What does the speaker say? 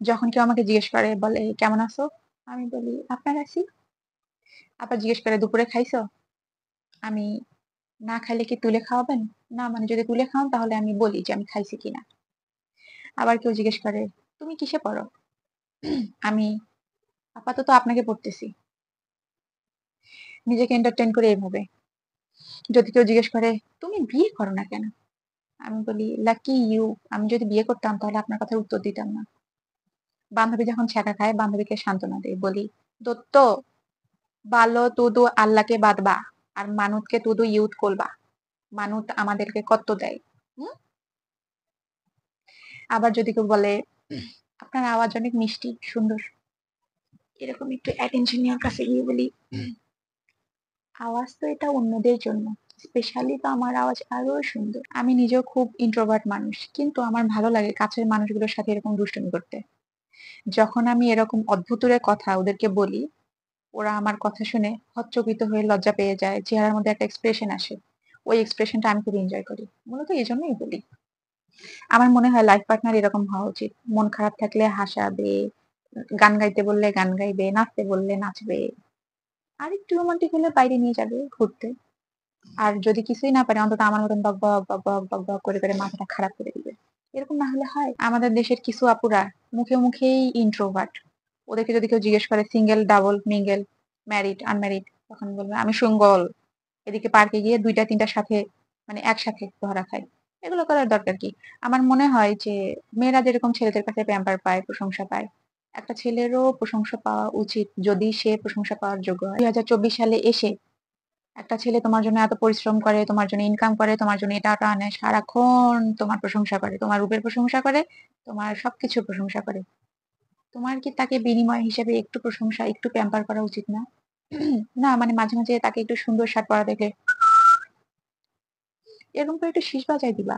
যখন কেউ আমাকে জিজ্ঞেস করে বলে, "কেমন আছো?" আমি বলি, "আপনার আছি।" আবার জিজ্ঞেস করে, "দুপুরে খাইছো?" আমি, "না খাইলে কি তুলে খাওয়াবেন?" না মানে যদি তুলে খাওয়ান তাহলে আমি বলি যে আমি খাইছি কিনা। আবার কেউ জিজ্ঞেস করে, "তুমি কিসে পড়ো?" আমি, "আপাতত আপনাকে পড়তেছি।" নিজেকে এন্টারটেইন করি এভাবে। যদি কেউ জিজ্ঞেস করে, "তুমি বিয়ে করো না কেন?" আমি বলি, "লাকি ইউ, আমি যদি বিয়ে করতাম তাহলে আপনার কথার উত্তর দিতাম না।" বান্ধবী যখন ছ্যাঁকা খায় বান্ধবীকে সান্ত্বনা দেই। বলি, "দোত্ত, বালো তুদু আল্লাহকে বাদবা আর মানুতকে তুদু ইউথ করবা। মানুত আমাদেরকে কত্ত দেয়।" হুম? আবার যদি কেউ বলে, "আপনার আওয়াজ অনেক মিষ্টি, সুন্দর।" এরকম একটু অ্যাটেনশন নেওয়ার কাছে গিয়ে বলি, "আওয়াজ তো এটা অন্যদের জন্য। স্পেশালি তো আমার আওয়াজ আরো সুন্দর।" আমি নিজেও খুব ইন্ট্রোভার্ট মানুষ। কিন্তু আমার ভালো লাগে কাছের মানুষগুলোর সাথে এরকম দুষ্টুমি করতে। যখন আমি এরকম অদ্ভুতুরে কথা ওদেরকে বলি, ওরা আমার কথা শুনে হচ্চকিত হয়ে লজ্জা পেয়ে যায়। চেহারার মধ্যে একটা এক্সপ্রেশন আসে। ওই এক্সপ্রেশনটা আমি খুব এনজয় করি। মূলত এজন্যই বলি। আমার মনে হয় লাইফ পার্টনার এরকম হওয়া উচিত। মন খারাপ থাকলে হাসাবে, গান গাইতে বললে গান গাইবে, নাচতে বললে নাচবে। আরেকটু রোমান্টিক হলে বাইরে নিয়ে যাবে ঘুরতে। আর যদি কিছুই না পারে অন্তত আমার মতন বকবক, বকবক, বকবক করে মাথাটা খারাপ করে দিবে। এরকম না হলে হয়? আমাদের দেশের কিছু আপুরা মুখেই ইন্ট্রোভার্ট। ওদেরকে যদি কেউ জিজ্ঞেস করে single, double, mingle, married, unmarried তখন বলবে আমি সিঙ্গল। এদিকে পার্কে গিয়ে ২টা ৩টার সাথে মানে একসাথে ধরা খায়। এগুলো করার দরকার কি? আমার মনে হয় যে মেয়েরা যেরকম ছেলেদের কাছে প্যাম্পার পায়, প্রশংসা পায়, একটা ছেলেরও প্রশংসা পাওয়া উচিত যদি সে প্রশংসা পাওয়ার যোগ্য হয়। ২০২৪ সালে এসে একটা ছেলে তোমার জন্য এত পরিশ্রম করে, তোমার জন্য ইনকাম করে, তোমার জন্য এটা ওটা আনে, সারাক্ষণ তোমার প্রশংসা করে, তোমার রূপের প্রশংসা করে, তোমার সবকিছুর প্রশংসা করে। তোমার কি তাকে বিনিময় হিসেবে একটু প্রশংসা, একটু প্যাম্পার করা উচিত না? না মানে মাঝে মাঝে তাকে একটু সুন্দর শার্ট পরা দেখলে এরকম করে একটু শিস বাজায় দিবা।